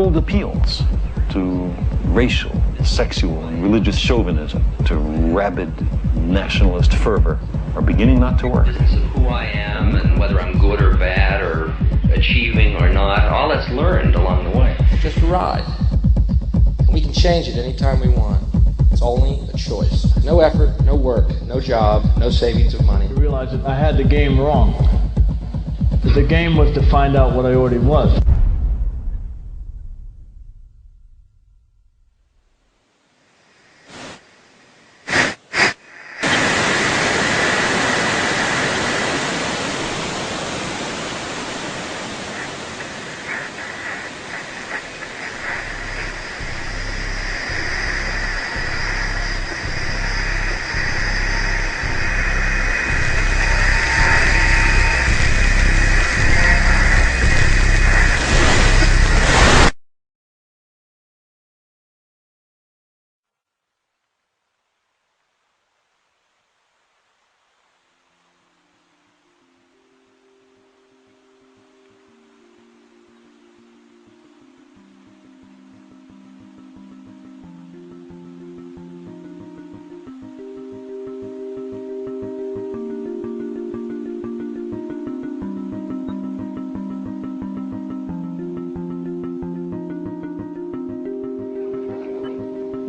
old appeals to racial, sexual, and religious chauvinism, to rabid nationalist fervor, are beginning not to work. The business of who I am and whether I'm good or bad or achieving or not, all that's learned along the way. Just a ride. And we can change it anytime we want. It's only a choice. No effort, no work, no job, no savings of money. I realized that I had the game wrong. That the game was to find out what I already was.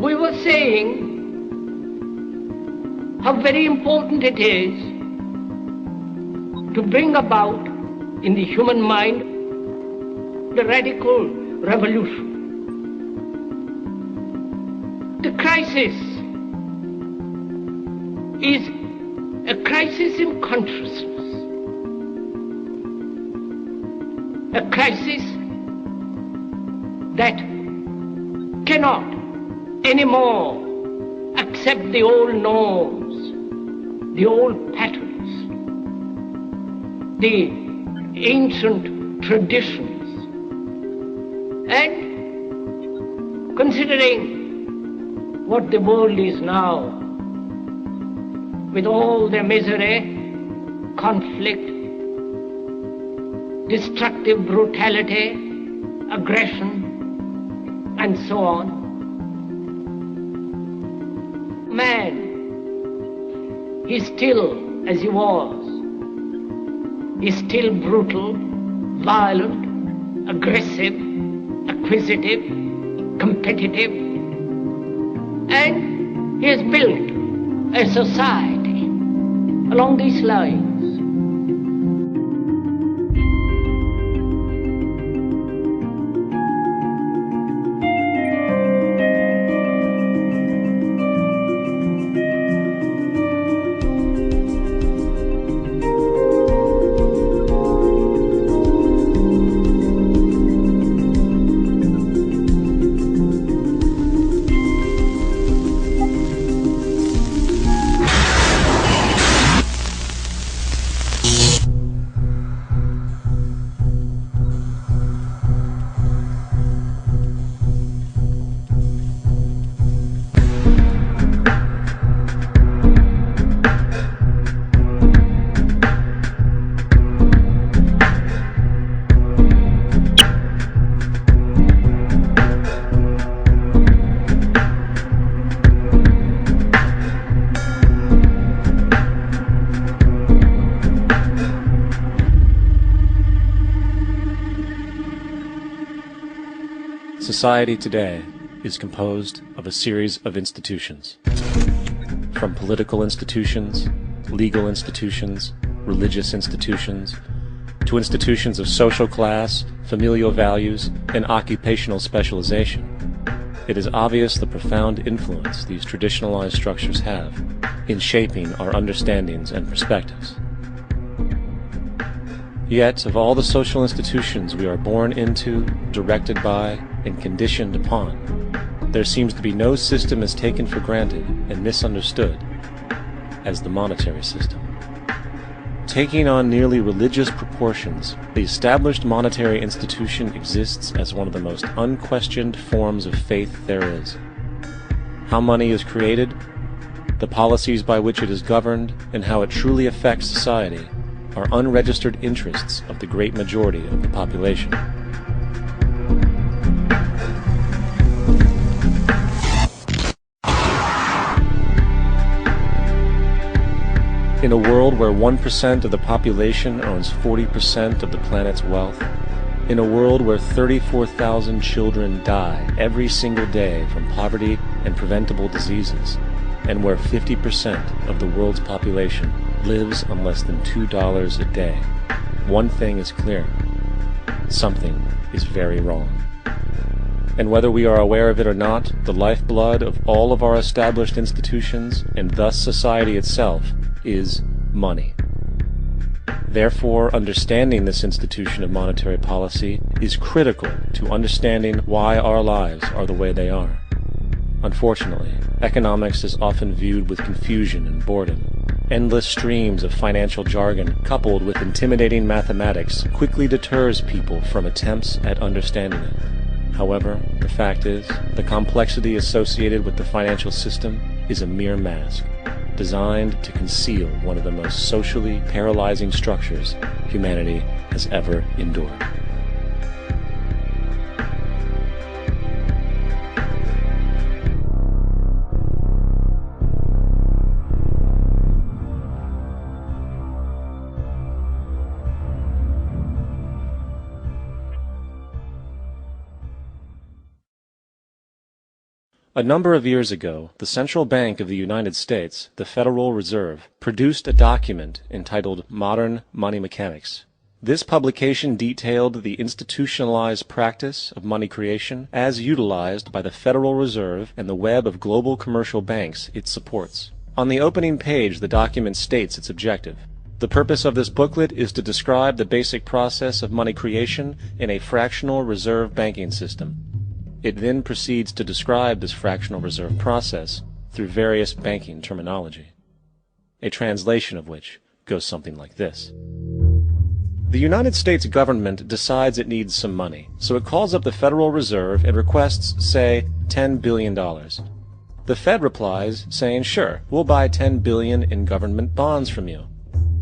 We were saying how very important it is to bring about in the human mind the radical revolution. The crisis is a crisis in consciousness, a crisis that cannot anymore accept the old norms, the old patterns, the ancient traditions. And considering what the world is now, with all the misery, conflict, destructive brutality, aggression, and so on, man is still as he was. He's still brutal, violent, aggressive, acquisitive, competitive, and he has built a society along these lines. Society today is composed of a series of institutions. From political institutions, legal institutions, religious institutions, to institutions of social class, familial values, and occupational specialization. It is obvious the profound influence these traditionalized structures have in shaping our understandings and perspectives. Yet, of all the social institutions we are born into, directed by, and conditioned upon, there seems to be no system as taken for granted and misunderstood as the monetary system. Taking on nearly religious proportions, the established monetary institution exists as one of the most unquestioned forms of faith there is. How money is created, the policies by which it is governed, and how it truly affects society are unregistered interests of the great majority of the population. In a world where 1% of the population owns 40% of the planet's wealth, in a world where 34,000 children die every single day from poverty and preventable diseases, and where 50% of the world's population lives on less than $2 a day, one thing is clear: something is very wrong. And whether we are aware of it or not, the lifeblood of all of our established institutions, and thus society itself, is money. Therefore, understanding this institution of monetary policy is critical to understanding why our lives are the way they are. Unfortunately, economics is often viewed with confusion and boredom. Endless streams of financial jargon coupled with intimidating mathematics quickly deters people from attempts at understanding it. However, the fact is, the complexity associated with the financial system is a mere mask, designed to conceal one of the most socially paralyzing structures humanity has ever endured. A number of years ago, the Central Bank of the United States, the Federal Reserve, produced a document entitled Modern Money Mechanics. This publication detailed the institutionalized practice of money creation as utilized by the Federal Reserve and the web of global commercial banks it supports. On the opening page, the document states its objective. The purpose of this booklet is to describe the basic process of money creation in a fractional reserve banking system. It then proceeds to describe this fractional reserve process through various banking terminology, a translation of which goes something like this. The United States government decides it needs some money, so it calls up the Federal Reserve and requests, say, $10 billion. The Fed replies, saying, sure, we'll buy $10 billion in government bonds from you.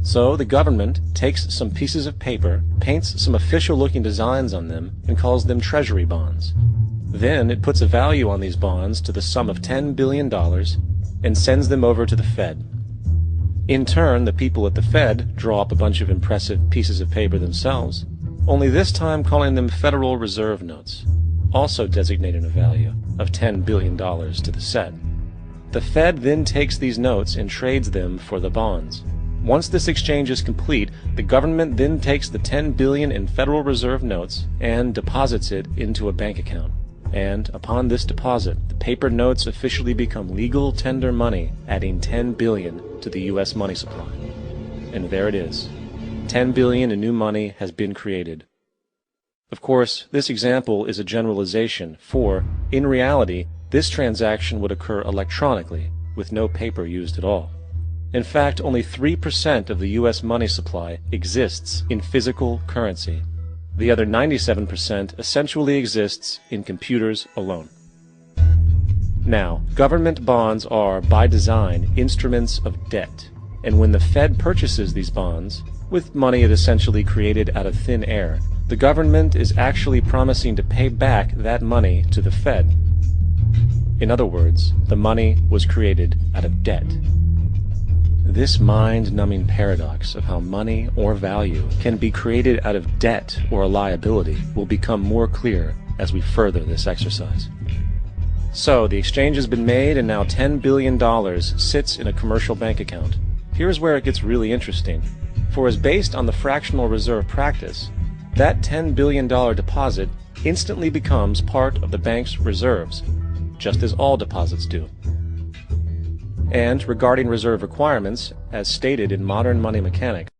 So the government takes some pieces of paper, paints some official-looking designs on them, and calls them treasury bonds. Then it puts a value on these bonds to the sum of $10 billion and sends them over to the Fed. In turn, the people at the Fed draw up a bunch of impressive pieces of paper themselves, only this time calling them Federal Reserve notes, also designating a value of $10 billion to the set. The Fed then takes these notes and trades them for the bonds. Once this exchange is complete, the government then takes the $10 billion in Federal Reserve notes and deposits it into a bank account. And upon this deposit, the paper notes officially become legal tender money, adding $10 billion to the U.S. money supply. And there it is. $10 billion in new money has been created. Of course, this example is a generalization, for, in reality, this transaction would occur electronically, with no paper used at all. In fact, only 3% of the U.S. money supply exists in physical currency. The other 97% essentially exists in computers alone. Now, government bonds are, by design, instruments of debt, and when the Fed purchases these bonds, with money it essentially created out of thin air, the government is actually promising to pay back that money to the Fed. In other words, the money was created out of debt. This mind-numbing paradox of how money or value can be created out of debt or a liability will become more clear as we further this exercise. So, the exchange has been made and now $10 billion sits in a commercial bank account. Here's where it gets really interesting. For as based on the fractional reserve practice, that $10 billion deposit instantly becomes part of the bank's reserves, just as all deposits do. And regarding reserve requirements, as stated in Modern Money Mechanics,